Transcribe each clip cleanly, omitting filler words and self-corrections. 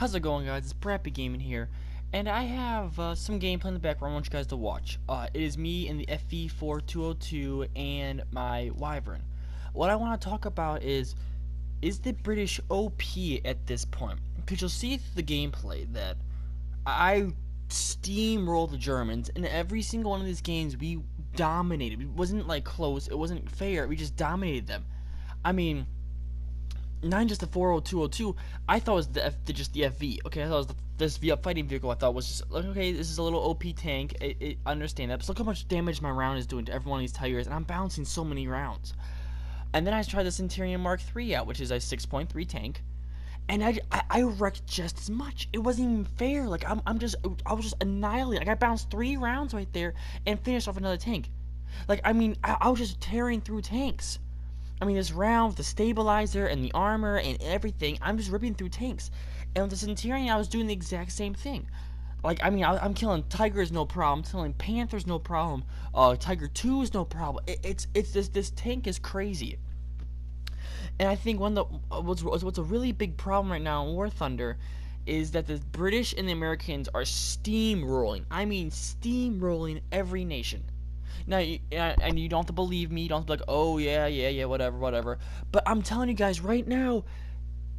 How's it going, guys? It's Brappy Gaming here, and I have some gameplay in the background I want you guys to watch. It is me in the FV4202 and my Wyvern. What I want to talk about is the British OP at this point? Because you'll see through the gameplay that I steamrolled the Germans. In every single one of these games, we dominated. It wasn't like close, it wasn't fair, we just dominated them. I mean, not just the 40202. I thought it was just the FV. Okay, I thought it was this V fighting vehicle. I thought was just like, okay, this is a little OP tank. I understand that. But look how much damage my round is doing to every one of these tigers, and I'm bouncing so many rounds. And then I tried the Centurion Mark III out, which is a 6.3 tank, and I wrecked just as much. It wasn't even fair. Like I was just annihilated. Like I bounced 3 rounds right there and finished off another tank. Like I mean, I was just tearing through tanks. I mean, this round with the stabilizer and the armor and everything, I'm just ripping through tanks. And with the Centurion, I was doing the exact same thing. Like, I mean, I'm killing tigers, no problem. Killing panthers, no problem. Tiger 2 is no problem. It's this tank is crazy. And I think one of the what's a really big problem right now in Warthunder is that the British and the Americans are steamrolling. I mean, steamrolling every nation. Now, and you don't have to believe me. You don't have to be like, oh, yeah, whatever. But I'm telling you guys right now,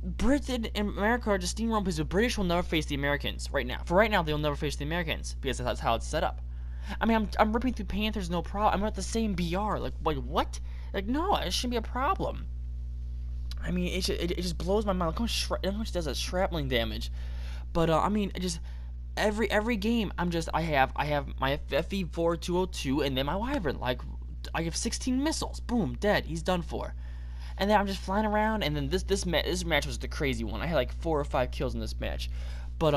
Britain and America are just steamrolling because the British will never face the Americans right now. For right now, they'll never face the Americans because that's how it's set up. I mean, I'm ripping through Panthers, no problem. I'm at the same BR. Like what? Like, no, it shouldn't be a problem. I mean, it just blows my mind. Look how much does that shrapnel damage. But, I mean, it just... Every game, I have my FV4202 and then my Wyvern. Like, I have 16 missiles. Boom, dead. He's done for. And then I'm just flying around. And then this match was the crazy one. I had like 4 or 5 kills in this match. But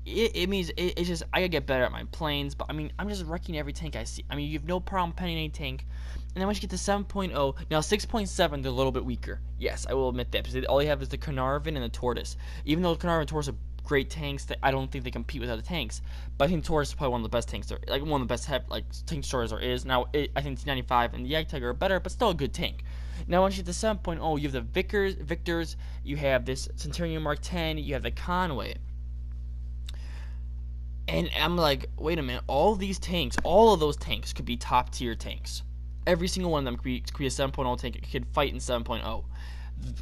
it means it's just I gotta get better at my planes. But I mean, I'm just wrecking every tank I see. I mean, you have no problem penning any tank. And then once you get to 7.0, now 6.7, they're a little bit weaker. Yes, I will admit that because all you have is the Carnarvon and the Tortoise. Even though the Carnarvon and Tortoise are great tanks, that I don't think they compete with other tanks. But I think Taurus is probably one of the best tanks there, like one of the best tank destroyers there is. Now I think T95 and the Jagdtiger are better, but still a good tank. Now once you get to 7.0, you have the Victors, you have this Centurion Mark 10, you have the Conway. And I'm like, wait a minute, all of those tanks could be top tier tanks. Every single one of them could be a 7.0 tank. It could fight in 7.0.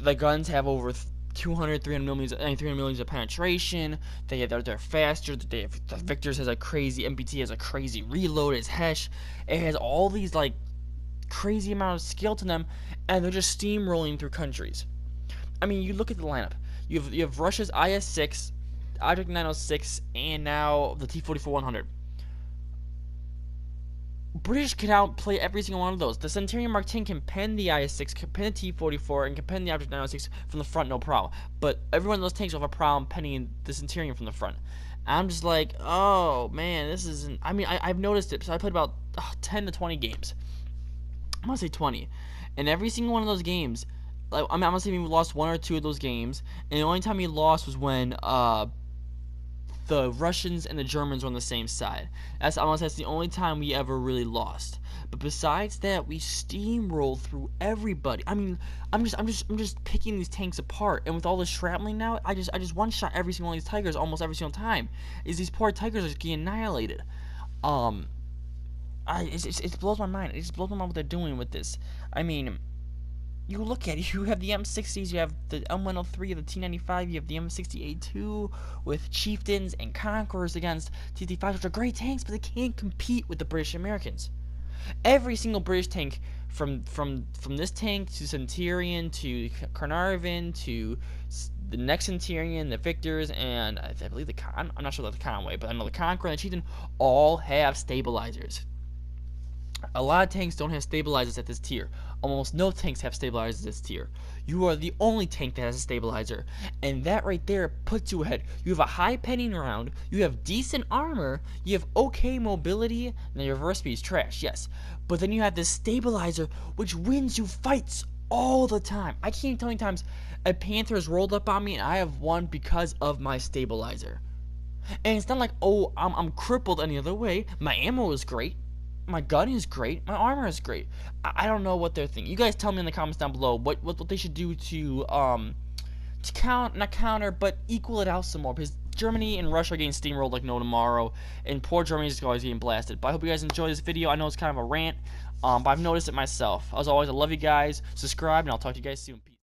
The guns have over 200, 300 millimeters of penetration. They're faster. The Victors has a crazy MPT, has a crazy reload. It's Hesh. It has all these like crazy amount of skill to them, and they're just steamrolling through countries. I mean, you look at the lineup. You have Russia's IS-6, Object 906, and now the T-44-100. British can outplay every single one of those. The Centurion Mark 10 can pen the IS-6, can pen the T-44, and can pen the Object 906 from the front, no problem. But every one of those tanks will have a problem penning the Centurion from the front. I'm just like, oh, man, this isn't... I mean, I've noticed it, so I played about 10 to 20 games. I'm going to say 20. And every single one of those games, like, I'm going to say we lost 1 or 2 of those games, and the only time we lost was when, the Russians and the Germans were on the same side. That's the only time we ever really lost. But besides that, we steamrolled through everybody. I mean, I'm just picking these tanks apart. And with all the shrapnel now, I just one shot every single one of these tigers almost every single time. These poor tigers are just getting annihilated. It blows my mind. It just blows my mind what they're doing with this. I mean, you look at it, you have the M60s, you have the M103, the T95, you have the M60A2 with Chieftains and Conquerors against T-35s, which are great tanks, but they can't compete with the British Americans. Every single British tank, from this tank to Centurion to Carnarvon to the next Centurion, the Victors, and I believe I'm not sure about the Conway, but I know the Conqueror and the Chieftain all have stabilizers. A lot of tanks don't have stabilizers at this tier. Almost no tanks have stabilizers at this tier. You are the only tank that has a stabilizer. And that right there puts you ahead. You have a high penning round. You have decent armor. You have okay mobility. Now your reverse speed is trash, yes. But then you have this stabilizer which wins you fights all the time. I can't tell you times a Panther has rolled up on me and I have won because of my stabilizer. And it's not like, oh, I'm crippled any other way. My ammo is great. My gun is great. My armor is great. I don't know what they're thinking. You guys tell me in the comments down below what they should do to to not counter, but equal it out some more, because Germany and Russia are getting steamrolled like no tomorrow, and poor Germany is always getting blasted. But I hope you guys enjoy this video. I know it's kind of a rant, but I've noticed it myself. As always, I love you guys. Subscribe, and I'll talk to you guys soon. Peace.